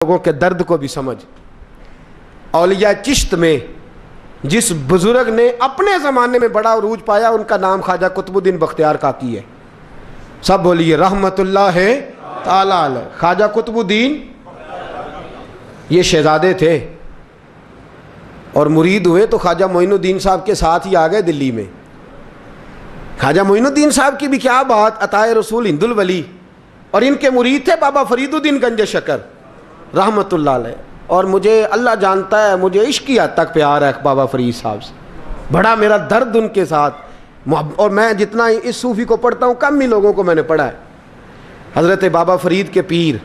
لوگوں کے درد کو بھی سمجھ. اولیاء چشت میں جس بزرگ نے اپنے زمانے میں بڑا عروج پایا ان کا نام خواجہ قطب الدین بختیار کاکی ہے. سب بولیے رحمت اللہ تعالی علیہ. خواجہ قطب الدین یہ شہزادے تھے اور مرید ہوئے تو خواجہ معین الدین صاحب کے ساتھ ہی آ گئے دلی میں. خواجہ معین الدین صاحب کی بھی کیا بات، عطائے رسول ہند الولی، اور ان کے مرید تھے بابا فرید الدین گنج شکر رحمت اللہ علیہ. اور مجھے اللہ جانتا ہے مجھے عشق کی حد تک پیار ہے بابا فرید صاحب سے، بڑا میرا درد ان کے ساتھ. اور میں جتنا اس صوفی کو پڑھتا ہوں کم ہی لوگوں کو میں نے پڑھا ہے. حضرت بابا فرید کے پیر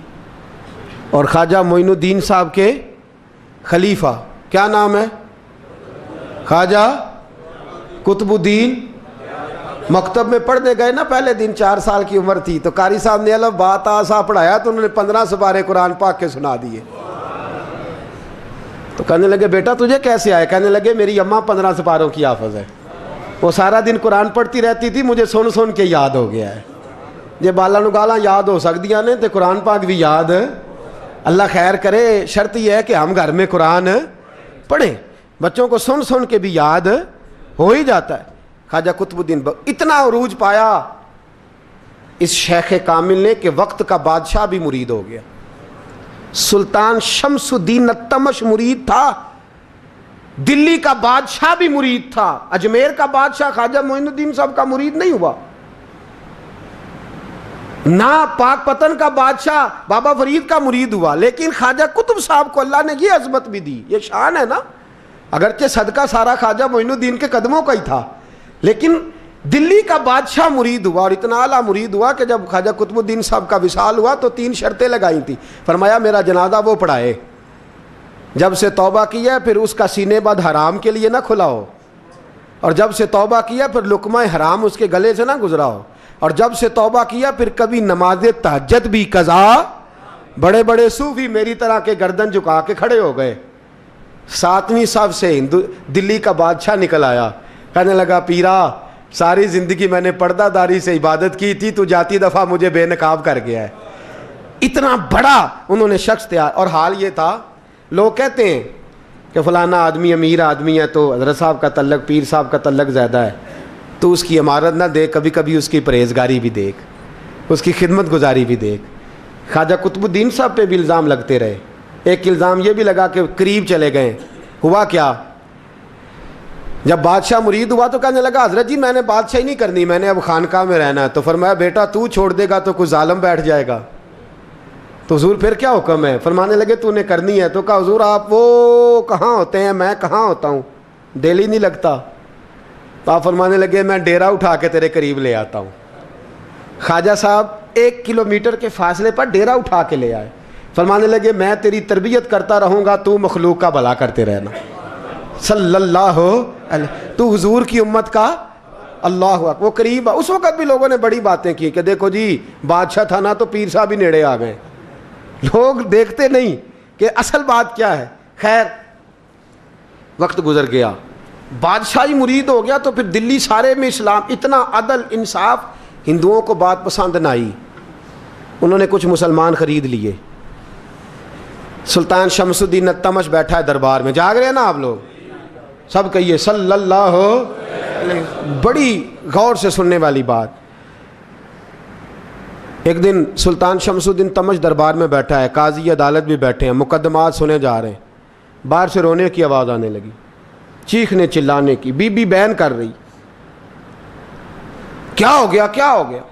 اور خواجہ معین الدین صاحب کے خلیفہ کیا نام ہے؟ خواجہ قطب الدین. مکتب میں پڑھنے گئے نا پہلے دن، 4 سال کی عمر تھی تو قاری صاحب نے الف با تا سا پڑھایا تو انہوں نے 15 سپارے قرآن پاک کے سنا دیے. تو کہنے لگے بیٹا تجھے کیسے آئے؟ کہنے لگے میری اماں 15 سپاروں کی حافظ ہے، وہ سارا دن قرآن پڑھتی رہتی تھی، مجھے سن سن کے یاد ہو گیا ہے. یہ بالا نگالا یاد ہو سکدیاں نے تو قرآن پاک بھی یاد. اللہ خیر کرے، شرط یہ ہے کہ ہم گھر میں قرآن پڑھیں، بچوں کو سن سن کے بھی یاد ہو ہی جاتا ہے. خواجہ قطب الدین اتنا عروج پایا اس شیخ کامل نے کہ وقت کا بادشاہ بھی مرید ہو گیا. سلطان شمس الدین التمش مرید تھا، دلی کا بادشاہ بھی مرید تھا. اجمیر کا بادشاہ خواجہ معین الدین صاحب کا مرید نہیں ہوا، نہ پاک پتن کا بادشاہ بابا فرید کا مرید ہوا. لیکن خواجہ قطب صاحب کو اللہ نے یہ عظمت بھی دی، یہ شان ہے نا. اگرچہ صدقہ سارا خواجہ معین الدین کے قدموں کا ہی تھا، لیکن دلی کا بادشاہ مرید ہوا. اور اتنا اعلیٰ مرید ہوا کہ جب خواجہ قطب الدین صاحب کا وصال ہوا تو 3 شرطیں لگائی تھی. فرمایا میرا جنازہ وہ پڑھائے، جب سے توبہ کیا پھر اس کا سینے بد حرام کے لیے نہ کھلا ہو، اور جب سے توبہ کیا پھر لقمہ حرام اس کے گلے سے نہ گزرا ہو، اور جب سے توبہ کیا پھر کبھی نماز تہجد بھی قضا. بڑے بڑے صوفی میری طرح کے گردن جھکا کے کھڑے ہو گئے. 7ویں صف سے دلی کا بادشاہ نکل آیا، کہنے لگا پیرا ساری زندگی میں نے پردہ داری سے عبادت کی تھی، تو جاتی دفعہ مجھے بے نقاب کر گیا ہے. اتنا بڑا انہوں نے شخص تیار. اور حال یہ تھا، لوگ کہتے ہیں کہ فلانا آدمی امیر آدمی ہے تو حضرت صاحب کا تعلق پیر صاحب کا تعلق زیادہ ہے، تو اس کی عمارت نہ دیکھ، کبھی کبھی اس کی پرہیزگاری بھی دیکھ، اس کی خدمت گزاری بھی دیکھ. خواجہ قطب الدین صاحب پہ بھی الزام لگتے رہے. ایک الزام یہ بھی لگا کہ قریب چلے گئے. ہوا کیا، جب بادشاہ مرید ہوا تو کہنے لگا حضرت جی میں نے بادشاہی نہیں کرنی، میں نے اب خانقاہ میں رہنا ہے. تو فرمایا بیٹا تو چھوڑ دے گا تو کوئی ظالم بیٹھ جائے گا. تو حضور پھر کیا حکم ہے؟ فرمانے لگے تو نے کرنی ہے. تو کہا حضور آپ وہ کہاں ہوتے ہیں، میں کہاں ہوتا ہوں، دل ہی نہیں لگتا. تو آپ فرمانے لگے میں ڈیرا اٹھا کے تیرے قریب لے آتا ہوں. خواجہ صاحب 1 کلومیٹر کے فاصلے پر ڈیرا اٹھا کے لے آئے. فرمانے لگے میں تیری تربیت کرتا رہوں گا، تو مخلوق کا بھلا کرتے رہنا. صلی اللہ علیہ، تو حضور کی امت کا اللہ اکبر. وہ قریب. اس وقت بھی لوگوں نے بڑی باتیں کی کہ دیکھو جی بادشاہ تھا نا تو پیر صاحب ہی نیڑے آ گئے. لوگ دیکھتے نہیں کہ اصل بات کیا ہے. خیر وقت گزر گیا، بادشاہی مرید ہو گیا تو پھر دلی سارے میں اسلام، اتنا عدل انصاف. ہندوؤں کو بات پسند نہ آئی، انہوں نے کچھ مسلمان خرید لیے. سلطان شمس الدین التمش بیٹھا ہے دربار میں. جاگ رہے ہیں نا آپ لوگ؟ سب کہیے صلی اللہ علیہ. بڑی غور سے سننے والی بات. ایک دن سلطان شمس الدین تمش دربار میں بیٹھا ہے، قاضی عدالت بھی بیٹھے ہیں، مقدمات سنے جا رہے ہیں. باہر سے رونے کی آواز آنے لگی، چیخنے چلانے کی. بی بی بیان کر رہی کیا ہو گیا کیا ہو گیا.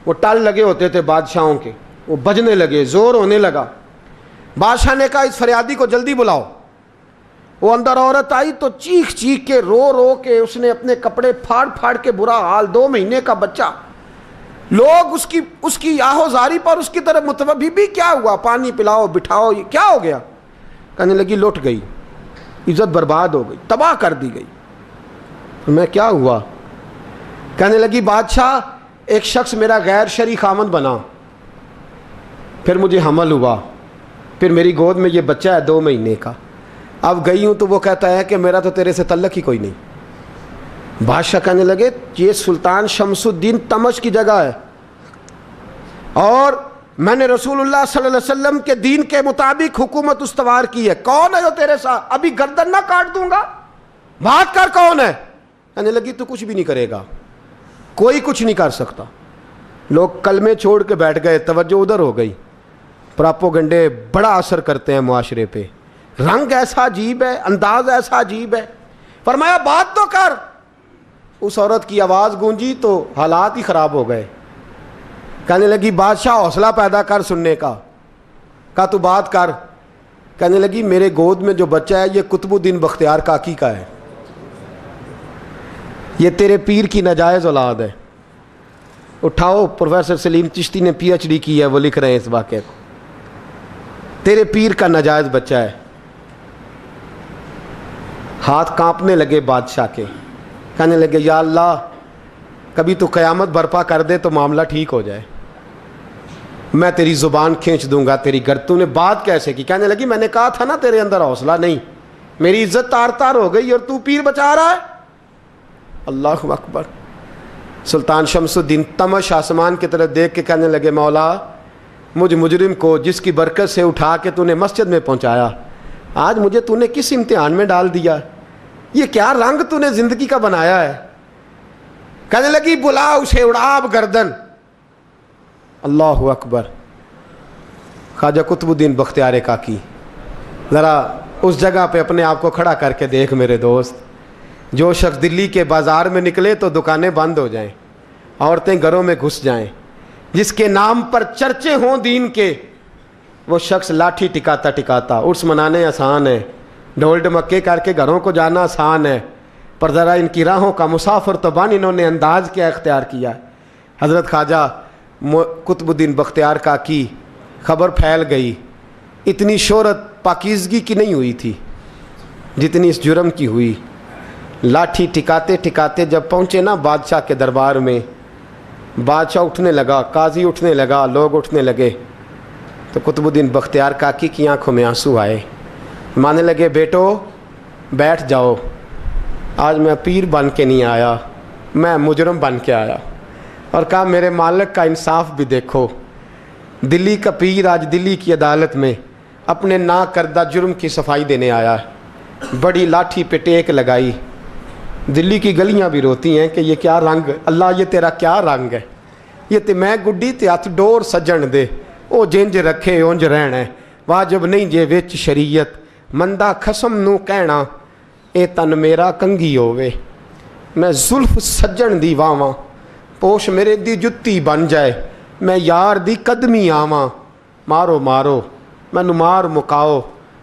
وہ ٹال لگے ہوتے تھے بادشاہوں کے، وہ بجنے لگے، زور ہونے لگا. بادشاہ نے کہا اس فریادی کو جلدی بلاؤ. وہ اندر عورت آئی تو چیخ چیخ کے رو رو کے اس نے اپنے کپڑے پھاڑ پھاڑ کے، برا حال، 2 مہینے کا بچہ. لوگ اس کی آہو زاری پر اس کی طرف متوجہ. بی بی کیا ہوا، پانی پلاؤ بٹھاؤ، یہ کیا ہو گیا؟ کہنے لگی لٹ گئی، عزت برباد ہو گئی، تباہ کر دی گئی. میں کیا ہوا؟ کہنے لگی بادشاہ ایک شخص میرا غیر شرعی خامند بنا، پھر مجھے حمل ہوا، پھر میری گود میں یہ بچہ ہے 2 مہینے کا. اب گئی ہوں تو وہ کہتا ہے کہ میرا تو تیرے سے تعلق ہی کوئی نہیں. بادشاہ کہنے لگے یہ سلطان شمس الدین تمش کی جگہ ہے اور میں نے رسول اللہ صلی اللہ علیہ وسلم کے دین کے مطابق حکومت استوار کی ہے. کون ہے جو تیرے ساتھ؟ ابھی گردن نہ کاٹ دوں گا, بات کر کون ہے. کہنے لگی تو کچھ بھی نہیں کرے گا, کوئی کچھ نہیں کر سکتا. لوگ کلمے چھوڑ کے بیٹھ گئے, توجہ ادھر ہو گئی. پراپوگنڈے بڑا اثر کرتے ہیں معاشرے پہ. رنگ ایسا عجیب ہے, انداز ایسا عجیب ہے. فرمایا بات تو کر. اس عورت کی آواز گونجی تو حالات ہی خراب ہو گئے. کہنے لگی بادشاہ حوصلہ پیدا کر سننے کا. کہا تو بات کر. کہنے لگی میرے گود میں جو بچہ ہے یہ قطب الدین بختیار کاکی کا ہے, یہ تیرے پیر کی ناجائز اولاد ہے. اٹھاؤ, پروفیسر سلیم چشتی نے پی ایچ ڈی کی ہے, وہ لکھ رہے ہیں اس واقعے کو. تیرے پیر کا ناجائز بچہ ہے. ہاتھ کانپنے لگے بادشاہ کے. کہنے لگے یا اللہ کبھی تو قیامت برپا کر دے تو معاملہ ٹھیک ہو جائے, میں تیری زبان کھینچ دوں گا تیری گر. تو نے بات کیسے کی؟ کہنے لگی میں نے کہا تھا نا تیرے اندر حوصلہ نہیں, میری عزت تار تار ہو گئی اور تو پیر بچا رہا ہے. اللہ اکبر. سلطان شمس الدین تمش آسمان کی طرف دیکھ کے کہنے لگے مولا مجھ مجرم کو جس کی برکت سے اٹھا کے تو نے مسجد میں پہنچایا, آج مجھے تو نے کس امتحان میں ڈال دیا؟ یہ کیا رنگ تو نے زندگی کا بنایا ہے. کہنے لگی بلا اسے, اڑاب گردن. اللہ اکبر. خواجہ قطب الدین بختیار کاکی, ذرا اس جگہ پہ اپنے آپ کو کھڑا کر کے دیکھ میرے دوست. جو شخص دلی کے بازار میں نکلے تو دکانیں بند ہو جائیں, عورتیں گھروں میں گھس جائیں, جس کے نام پر چرچے ہوں دین کے, وہ شخص لاٹھی ٹکاتا ٹکاتا. عرس منانے آسان ہے, ڈھول ڈمکے کر کے گھروں کو جانا آسان ہے, پر ذرا ان کی راہوں کا مسافر تو بن انہوں نے انداز کیا اختیار کیا. حضرت خواجہ قطب الدین بختیار کاکی, خبر پھیل گئی. اتنی شہرت پاکیزگی کی نہیں ہوئی تھی جتنی اس جرم کی ہوئی. لاٹھی ٹکاتے ٹکاتے جب پہنچے نا بادشاہ کے دربار میں, بادشاہ اٹھنے لگا, قاضی اٹھنے لگا, لوگ اٹھنے لگے, تو قطب الدین بختیار کاکی کی آنکھوں میں آنسو آئے. مانے لگے بیٹو بیٹھ جاؤ, آج میں پیر بن کے نہیں آیا, میں مجرم بن کے آیا. اور کہا میرے مالک کا انصاف بھی دیکھو, دلی کا پیر آج دلی کی عدالت میں اپنے نا کردہ جرم کی صفائی دینے آیا. بڑی لاٹھی پہ ٹیک لگائی. دلی کی گلیاں بھی روتی ہیں کہ یہ کیا رنگ, اللہ یہ تیرا کیا رنگ ہے. یہ تے میں گڈی تے ہاتھ ڈور سجن دے, او جنج رکھے اونج رہنا ہے, واجب نہیں جے وچ شریعت, مندہ خسم نو کہنا اے تن میرا کنگھی ہووے. میں زلف سجن دی واواں, پوش میرے دی جتی بن جائے, میں یار دی قدمی آواں. مارو مارو مینو مار مکاؤ,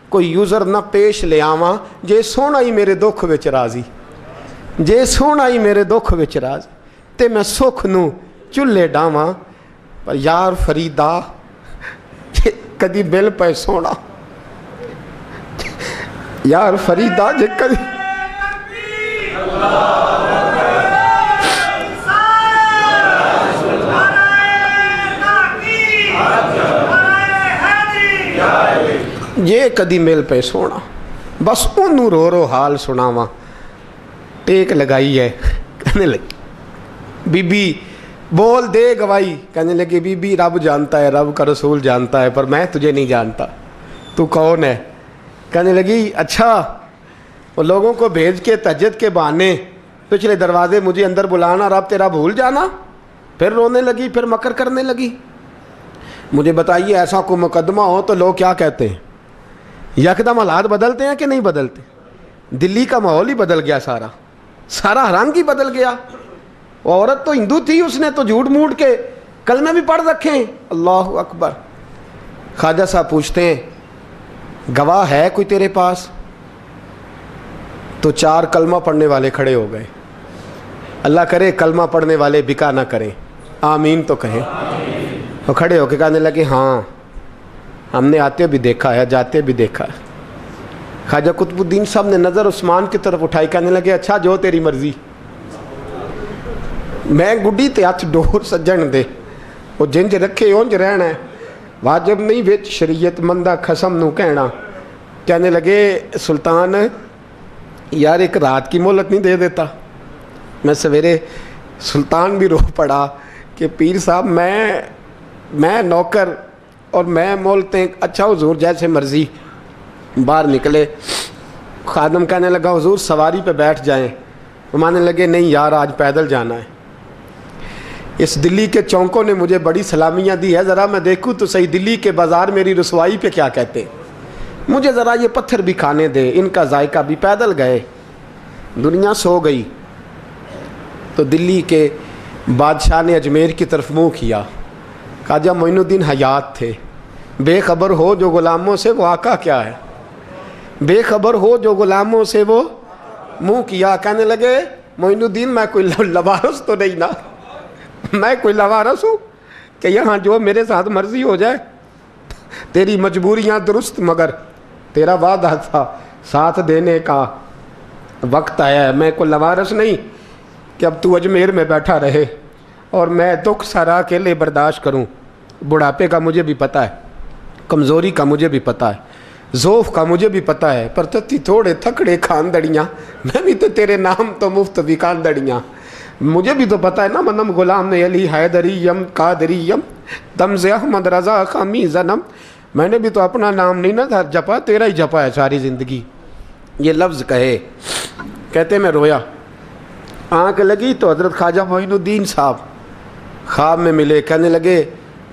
کوئی یوزر نہ پیش لے آواں, جے سونا ہی میرے دکھ وچ راضی, جے سونا ہی میرے دکھ وچ راضی, تے میں سکھ نو چلے ڈاواں. پر یار فریدا جے کدی مل پے سونا, یار فریدا جے کدی یہ کدی مل پہ سونا, بس انہوں رو رو حال سناواں. ٹیک لگائی ہے. کہنے لگی بی بی بول دے گواہی. کہنے لگی بی بی رب جانتا ہے, رب کا رسول جانتا ہے, پر میں تجھے نہیں جانتا, تو کون ہے. کہنے لگی اچھا وہ لوگوں کو بھیج کے تہجد کے بہانے پچھلے دروازے مجھے اندر بلانا, رب تیرا بھول جانا. پھر رونے لگی, پھر مکر کرنے لگی. مجھے بتائیے ایسا کوئی مقدمہ ہو تو لوگ کیا کہتے ہیں؟ یکدم حالات بدلتے ہیں کہ نہیں بدلتے؟ دلی کا ماحول ہی بدل گیا, سارا رنگ ہی بدل گیا. وہ عورت تو ہندو تھی, اس نے تو جھوٹ موٹ کے کلمے بھی پڑھ رکھے ہیں. اللہ اکبر. خواجہ صاحب پوچھتے ہیں گواہ ہے کوئی تیرے پاس؟ تو 4 کلمہ پڑھنے والے کھڑے ہو گئے. اللہ کرے کلمہ پڑھنے والے بکا نہ کریں, آمین تو کہیں. وہ کھڑے ہو کے کہنے لگے ہاں ہم نے آتے بھی دیکھا ہے, جاتے بھی دیکھا ہے. خواجہ قطب الدین صاحب نے نظر عثمان کی طرف اٹھائی, کہنے لگے اچھا جو تیری مرضی, میں گڈی تے ہاتھ ڈور سجن دے, وہ جنج رکھے اونج رہنا ہے, واجب نہیں وچ شریعت, مندہ خسم نو کہنا. کہنے لگے سلطان یار ایک رات کی مہلت نہیں دے دیتا. میں سویرے سلطان بھی رو پڑا کہ پیر صاحب میں میں نوکر اور میں بولتے ہیں اچھا حضور جیسے مرضی. باہر نکلے, خادم کہنے لگا حضور سواری پہ بیٹھ جائیں. وہ ماننے لگے نہیں یار آج پیدل جانا ہے. اس دلی کے چونکوں نے مجھے بڑی سلامیاں دی ہے, ذرا میں دیکھوں تو صحیح دلی کے بازار میری رسوائی پہ کیا کہتے ہیں. مجھے ذرا یہ پتھر بھی کھانے دے, ان کا ذائقہ بھی. پیدل گئے, دنیا سو گئی تو دلی کے بادشاہ نے اجمیر کی طرف منہ کیا. خواجہ معین الدین حیات تھے. بے خبر ہو جو غلاموں سے وہ آقا کیا ہے, بے خبر ہو جو غلاموں سے وہ منہ کیا. کہنے لگے معین الدین میں کوئی لوارس تو نہیں نا, میں کوئی لوارس ہوں کہ یہاں جو میرے ساتھ مرضی ہو جائے. تیری مجبوریاں درست مگر تیرا وعدہ تھا ساتھ دینے کا وقت آیا ہے. میں کوئی لوارس نہیں کہ اب تو اجمیر میں بیٹھا رہے اور میں دکھ سارا اکیلے برداشت کروں. بڑھاپے کا مجھے بھی پتہ ہے, کمزوری کا مجھے بھی پتہ ہے, ذوف کا مجھے بھی پتہ ہے, پر تتی تھوڑے تھکڑے خاندڑیاں, میں بھی تو تیرے نام تو مفت بھی خاندڑیاں. مجھے بھی تو پتہ ہے نا منم غلام نے علی حیدریم قادریم دمز احمد رضا خامی زنم. میں نے بھی تو اپنا نام نہیں نا جپا, تیرا ہی جپا ہے ساری زندگی. یہ لفظ کہے, کہتے میں رویا. آنکھ لگی تو حضرت خواجہ معین الدین صاحب خواب میں ملے. کہنے لگے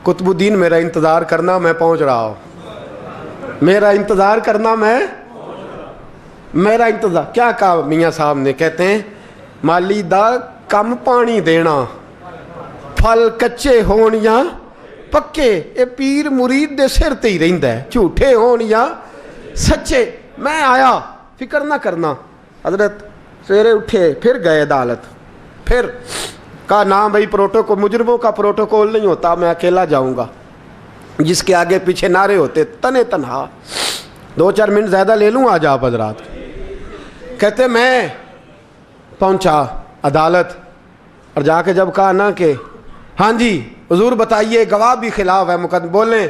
قطب الدین میرا انتظار کرنا, میں پہنچ رہا ہوں. میرا انتظار کرنا, میرا انتظار. کیا کہا میاں صاحب نے؟ کہتے ہیں مالی دا کم پانی دینا, پھل کچے ہون یا پکے, اے پیر مرید دے سر تے ہی رہندا ہے, جھوٹے ہون یا سچے. میں آیا, فکر نہ کرنا. حضرت سویرے اٹھے, پھر گئے عدالت. پھر کہا نام بھائی پروٹوکول, مجرموں کا پروٹوکول نہیں ہوتا, میں اکیلا جاؤں گا. جس کے آگے پیچھے نعرے ہوتے تنے تنہا. 2-4 منٹ زیادہ لے لوں آج آپ حضرات. کہتے میں پہنچا عدالت اور جا کے جب کہا نا کہ ہاں جی حضور بتائیے, گواہ بھی خلاف ہے, مقدمہ بولیں,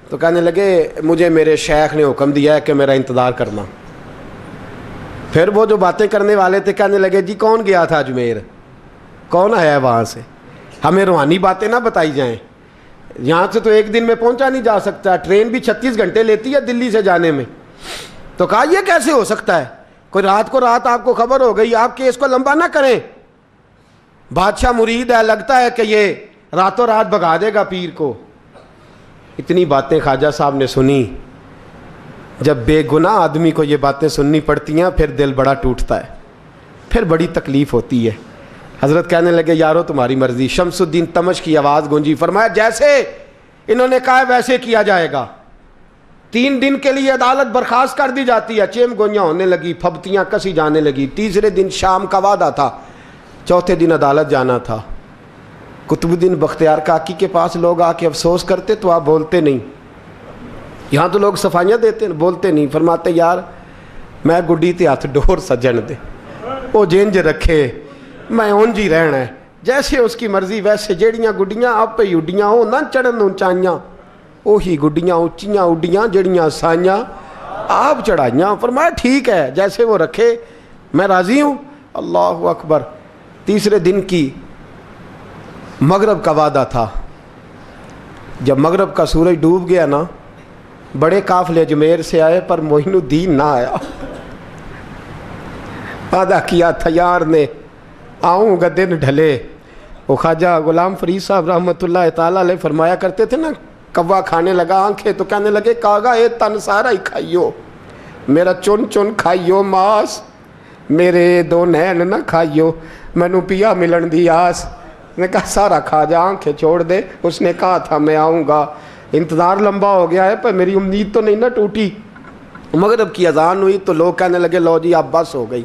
تو کہنے لگے مجھے میرے شیخ نے حکم دیا ہے کہ میرا انتظار کرنا. پھر وہ جو باتیں کرنے والے تھے کہنے لگے جی کون گیا تھا اجمیر, کون آیا ہے وہاں سے, ہمیں روحانی باتیں نہ بتائی جائیں. یہاں سے تو ایک دن میں پہنچا نہیں جا سکتا, ٹرین بھی 36 گھنٹے لیتی ہے دلی سے جانے میں. تو کہا یہ کیسے ہو سکتا ہے, کوئی رات کو رات آپ کو خبر ہو گئی, آپ کیس کو لمبا نہ کریں. بادشاہ مرید ہے, لگتا ہے کہ یہ راتوں رات بھگا دے گا پیر کو. اتنی باتیں خواجہ صاحب نے سنی. جب بے گناہ آدمی کو یہ باتیں سننی پڑتی ہیں پھر دل بڑا ٹوٹتا ہے, پھر بڑی تکلیف ہوتی ہے. حضرت کہنے لگے یارو تمہاری مرضی. شمس الدین تمش کی آواز گونجی. فرمایا جیسے انہوں نے کہا ویسے کیا جائے گا. 3 دن کے لیے عدالت برخاست کر دی جاتی ہے. چیم گوئیاں ہونے لگی, پھبتیاں کسی جانے لگی. تیسرے دن شام کا وعدہ تھا, چوتھے دن عدالت جانا تھا. قطب الدین بختیار کاکی کے پاس لوگ آ کے افسوس کرتے تو آپ بولتے نہیں. یہاں تو لوگ صفائیاں دیتے ہیں, بولتے نہیں. فرماتے یار میں گڈی تے ہاتھ ڈور سجن دے, وہ جینج رکھے, میں اونج ہی رہنا ہے, جیسے اس کی مرضی ویسے. جیڑیاں گڈیاں آپ پہ اڈیاں ہو نہ چڑھن اونچائیاں, وہی گڈیاں اونچیاں اڈیاں جڑیاں سائیاں آپ چڑھائیاں. فرمایا ٹھیک ہے جیسے وہ رکھے, میں راضی ہوں. اللہ اکبر. تیسرے دن کی مغرب کا وعدہ تھا. جب مغرب کا سورج ڈوب گیا نا, بڑے قافلے اجمیر سے آئے پر معین الدین نہ آیا. وعدہ کیا تھا یار نے, آؤں گا دن ڈھلے. وہ خواجہ غلام فرید صاحب رحمۃ اللہ تعالیٰ علیہ فرمایا کرتے تھے نا, کوا کھانے لگا آنکھیں تو کہنے لگے کاغا اے تن سارا ہی کھائیو, میرا چن چن کھائیو ماس, میرے 2 نین نہ کھائیو, مینو پیا ملن دی آس. نے کہا سارا کھا جا, آنکھیں چھوڑ دے. اس نے کہا تھا میں آؤں گا, انتظار لمبا ہو گیا ہے پر میری امید تو نہیں نہ ٹوٹی. مغرب کی اذان ہوئی تو لوگ کہنے لگے لو جی اب بس ہو گئی.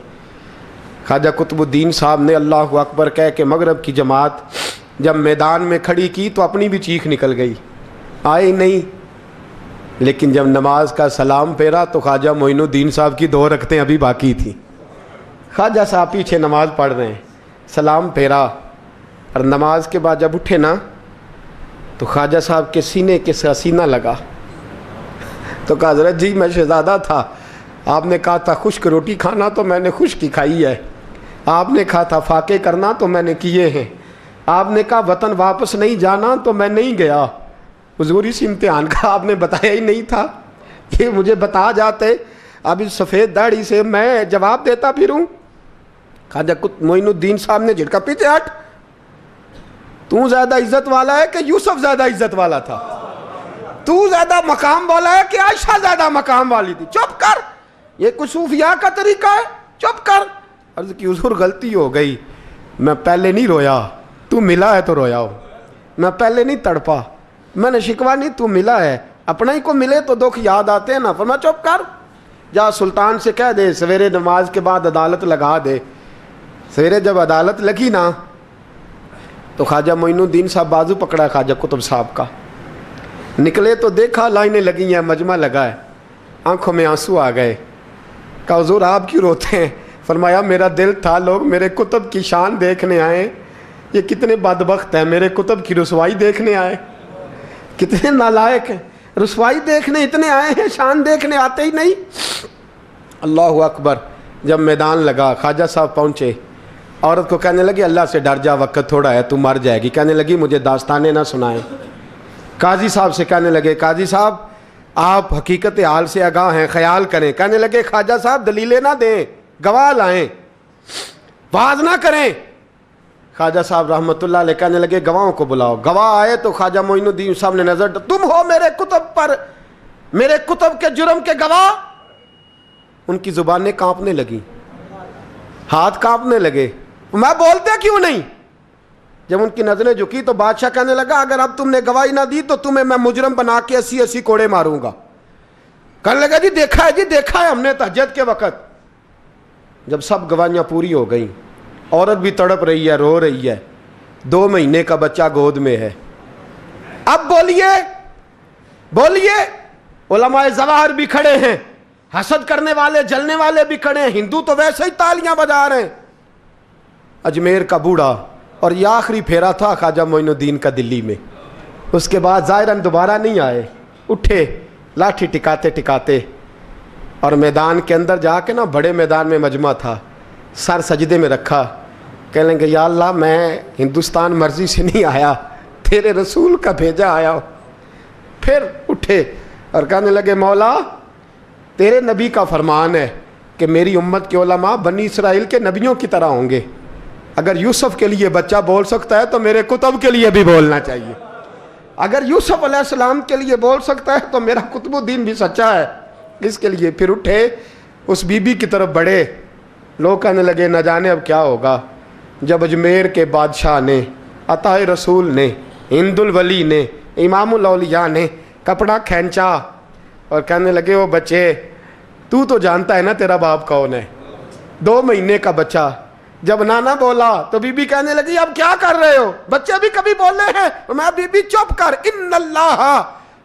خواجہ قطب الدین صاحب نے اللہ اکبر کہہ کے مغرب کی جماعت جب میدان میں کھڑی کی تو اپنی بھی چیخ نکل گئی, آئی نہیں. لیکن جب نماز کا سلام پھیرا تو خواجہ معین الدین صاحب کی 2 رکعتیں ابھی باقی تھیں. خواجہ صاحب پیچھے نماز پڑھ رہے ہیں, سلام پھیرا اور نماز کے بعد جب اٹھے نا تو خواجہ صاحب کے سینے کے سینہ لگا. تو کہا حضرت جی میں شہزادہ تھا, آپ نے کہا تھا خشک روٹی کھانا تو میں نے خشک کی کھائی ہے, آپ نے کہا تھا فاقے کرنا تو میں نے کیے ہیں, آپ نے کہا وطن واپس نہیں جانا تو میں نہیں گیا. حضور اس امتحان کا آپ نے بتایا ہی نہیں تھا. یہ مجھے بتا جاتے اب اس سفید داڑھی سے میں جواب دیتا پھروں. خواجہ معین الدین صاحب نے جھٹکا, پیچھے ہٹ, تو زیادہ عزت والا ہے کہ یوسف زیادہ عزت والا تھا؟ تو زیادہ مقام والا ہے کہ عائشہ زیادہ مقام والی تھی؟ چپ کر, یہ کچھ صوفیاء کا طریقہ ہے, چپ کر. عرض کی حضور غلطی ہو گئی, میں پہلے نہیں رویا, تو ملا ہے تو رویا ہو. میں پہلے نہیں تڑپا, میں نے شکوا نہیں, تو ملا ہے. اپنا ہی کو ملے تو دکھ یاد آتے ہیں نا. فرمایا چپ کر, جا سلطان سے کہہ دے سویرے نماز کے بعد عدالت لگا دے. سویرے جب عدالت لگی نا تو خواجہ معین الدین صاحب بازو پکڑا خواجہ قطب صاحب کا, نکلے تو دیکھا لائنیں لگی ہیں, مجمع لگا ہے, آنکھوں میں آنسو آ گئے. کہا حضور آپ کیوں روتے ہیں؟ فرمایا میرا دل تھا لوگ میرے کتب کی شان دیکھنے آئے, یہ کتنے بدبخت ہیں, میرے کتب کی رسوائی دیکھنے آئے. کتنے نالائق ہیں, رسوائی دیکھنے اتنے آئے ہیں, شان دیکھنے آتے ہی نہیں. اللہ اکبر. جب میدان لگا خواجہ صاحب پہنچے, عورت کو کہنے لگی اللہ سے ڈر جا, وقت تھوڑا ہے, تو مر جائے گی. کہنے لگی مجھے داستانیں نہ سنائیں. قاضی صاحب سے کہنے لگے قاضی صاحب آپ حقیقت حال سے آگاہ ہیں, خیال کریں. کہنے لگے خواجہ صاحب دلیلیں نہ دیں, گواہ لائیں, واز نہ کریں. خواجہ صاحب رحمۃ اللہ علیہ کہنے لگے گواہوں کو بلاؤ. گواہ آئے تو خواجہ معین الدین صاحب نے نظر, تم ہو میرے کتب پر, میرے کتب کے جرم کے گواہ. ان کی زبانیں کانپنے لگیں, ہاتھ کانپنے لگے. میں بولتے کیوں نہیں؟ جب ان کی نظریں جھکی تو بادشاہ کہنے لگا اگر اب تم نے گواہی نہ دی تو تمہیں میں مجرم بنا کے 80 کوڑے ماروں گا. کہنے لگا جی دیکھا ہے, جی دیکھا ہے ہم نے تہجد کے وقت. جب سب گواہیاں پوری ہو گئیں, عورت بھی تڑپ رہی ہے, رو رہی ہے, 2 مہینے کا بچہ گود میں ہے. اب بولیے بولیے, علماء ظواہر بھی کھڑے ہیں, حسد کرنے والے جلنے والے بھی کھڑے ہیں, ہندو تو ویسے ہی تالیاں بجا رہے ہیں. اجمیر کا بوڑھا, اور یہ آخری پھیرا تھا خواجہ معین الدین کا دلی میں. اس کے بعد ظاہراً دوبارہ نہیں آئے. اٹھے لاٹھی ٹکاتے ٹکاتے, اور میدان کے اندر جا کے نا, بڑے میدان میں مجمع تھا, سر سجدے میں رکھا. کہنے لگے یا اللہ میں ہندوستان مرضی سے نہیں آیا, تیرے رسول کا بھیجا آیا ہوں. پھر اٹھے اور کہنے لگے مولا تیرے نبی کا فرمان ہے کہ میری امت کے علماء بنی اسرائیل کے نبیوں کی طرح ہوں گے. اگر یوسف کے لیے بچہ بول سکتا ہے تو میرے کتب کے لیے بھی بولنا چاہیے. اگر یوسف علیہ السلام کے لیے بول سکتا ہے تو میرا قطب الدین بھی سچا ہے, اس کے لیے. پھر اٹھے, اس بی بی کی طرف بڑھے. لوگ کہنے لگے نہ جانے اب کیا ہوگا. جب اجمیر کے بادشاہ نے, عطا رسول نے, ہند الولی نے, امام الاولیاء نے کپڑا کھینچا اور کہنے لگے وہ بچے تو جانتا ہے نا تیرا باپ کون ہے, 2 مہینے کا بچہ. جب نانا بولا تو بی بی کہنے لگی اب کیا کر رہے ہو, بچے بھی کبھی بولے ہیں؟ میں بی بی چپ کر, ان اللہ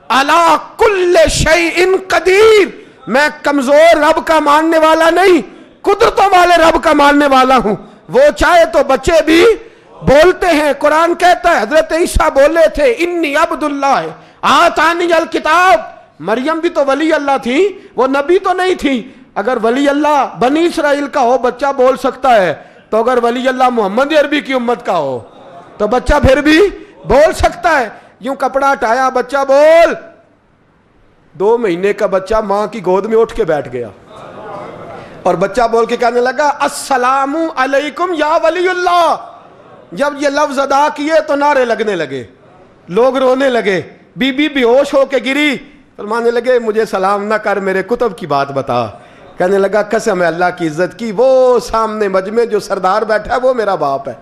علی کل شیء قدیر, میں کمزور رب کا ماننے والا نہیں, قدرتوں والے رب کا ماننے والا ہوں. وہ چاہے تو بچے بھی بولتے ہیں. قرآن کہتا ہے حضرت عیسیٰ بولے تھے انی عبد اللہ آتانی الکتاب. مریم بھی تو ولی اللہ تھی, وہ نبی تو نہیں تھی. اگر ولی اللہ بنی اسرائیل کا ہو بچہ بول سکتا ہے, تو اگر ولی اللہ محمد عربی کی امت کا ہو تو بچہ پھر بھی بول سکتا ہے. یوں کپڑا ہٹایا, بچہ بول. 2 مہینے کا بچہ ماں کی گود میں اٹھ کے بیٹھ گیا, اور بچہ بول کے کہنے لگا السلام علیکم یا ولی اللہ. جب یہ لفظ ادا کیے تو نعرے لگنے لگے, لوگ رونے لگے. بی بی بے ہوش ہو کے گری, فرمانے لگے مجھے سلام نہ کر, میرے کتب کی بات بتا. کہنے لگا قسم ہے اللہ کی عزت کی, وہ سامنے مجمع جو سردار بیٹھا ہے وہ میرا باپ ہے.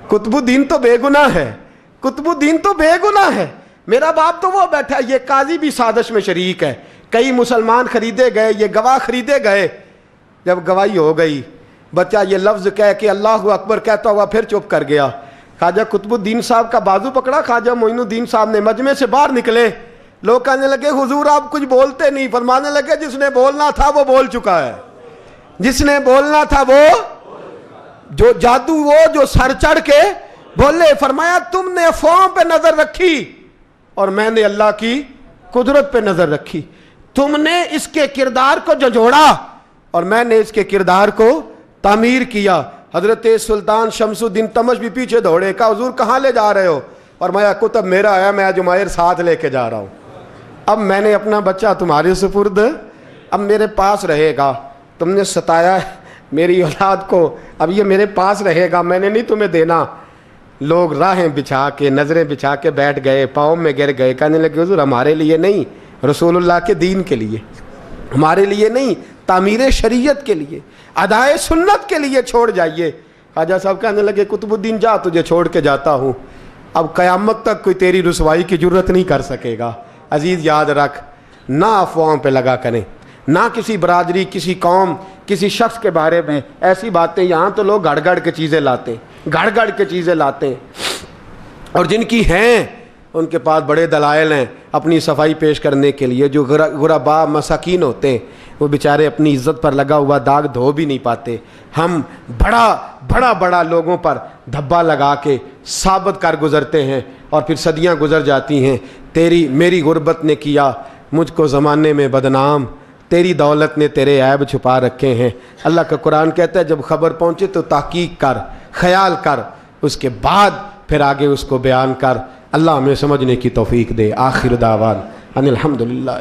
قطب الدین تو بے گناہ ہے, قطب الدین تو بے گناہ ہے, میرا باپ تو وہ بیٹھا ہے. یہ قاضی بھی سازش میں شریک ہے, کئی مسلمان خریدے گئے, یہ گواہ خریدے گئے. جب گواہی ہو گئی, بچہ یہ لفظ کہہ کے اللہ اکبر کہتا ہوا پھر چپ کر گیا. خواجہ قطب الدین صاحب کا بازو پکڑا, خواجہ معین الدین صاحب نے مجمع سے باہر نکلے. لوگ کہنے لگے حضور آپ کچھ بولتے نہیں. فرمانے لگے جس نے بولنا تھا وہ بول چکا ہے, جس نے بولنا تھا وہ جو جادو, وہ جو سر چڑھ کے بولے. فرمایا تم نے افواہوں پہ نظر رکھی اور میں نے اللہ کی قدرت پہ نظر رکھی. تم نے اس کے کردار کو جھنجھوڑا اور میں نے اس کے کردار کو تعمیر کیا. حضرت سلطان شمسالدین تمش بھی پیچھے دوڑے، کہا حضور کہاں لے جا رہے ہو؟ فرمایا کتب میرا ہے، میں جمائر ساتھ لے کے جا رہا ہوں، اب میں نے اپنا بچہ تمہارے سپرد اب میرے پاس رہے گا، تم نے ستایا میری اولاد کو، اب یہ میرے پاس رہے گا، میں نے نہیں تمہیں دینا۔ لوگ راہیں بچھا کے نظریں بچھا کے بیٹھ گئے، پاؤں میں گر گئے، کہنے لگے حضور ہمارے لیے نہیں، رسول اللہ کے دین کے لیے، ہمارے لیے نہیں، تعمیر شریعت کے لیے، ادائے سنت کے لیے چھوڑ جائیے۔ خواجہ صاحب کہنے لگے قطب الدین جا، تجھے چھوڑ کے جاتا ہوں، اب قیامت تک کوئی تیری رسوائی کی جرت نہیں کر سکے گا۔ عزیز یاد رکھ، نہ افواہوں پہ لگا کریں، نہ کسی برادری، کسی قوم، کسی شخص کے بارے میں ایسی باتیں، یہاں تو لوگ گھڑ گھڑ کے چیزیں لاتے ہیں، گھڑ گھڑ کے چیزیں لاتے ہیں، اور جن کی ہیں ان کے پاس بڑے دلائل ہیں اپنی صفائی پیش کرنے کے لیے۔ جو غرباء مساکین ہوتے ہیں وہ بیچارے اپنی عزت پر لگا ہوا داغ دھو بھی نہیں پاتے، ہم بڑا لوگوں پر دھبا لگا کے ثابت کر گزرتے ہیں، اور پھر صدیاں گزر جاتی ہیں، تیری میری غربت نے کیا مجھ کو زمانے میں بدنام، تیری دولت نے تیرے عیب چھپا رکھے ہیں۔ اللہ کا قرآن کہتا ہے جب خبر پہنچے تو تحقیق کر، خیال کر، اس کے بعد پھر آگے اس کو بیان کر۔ اللہ ہمیں سمجھنے کی توفیق دے۔ آخر دعوان ان الحمدللہ۔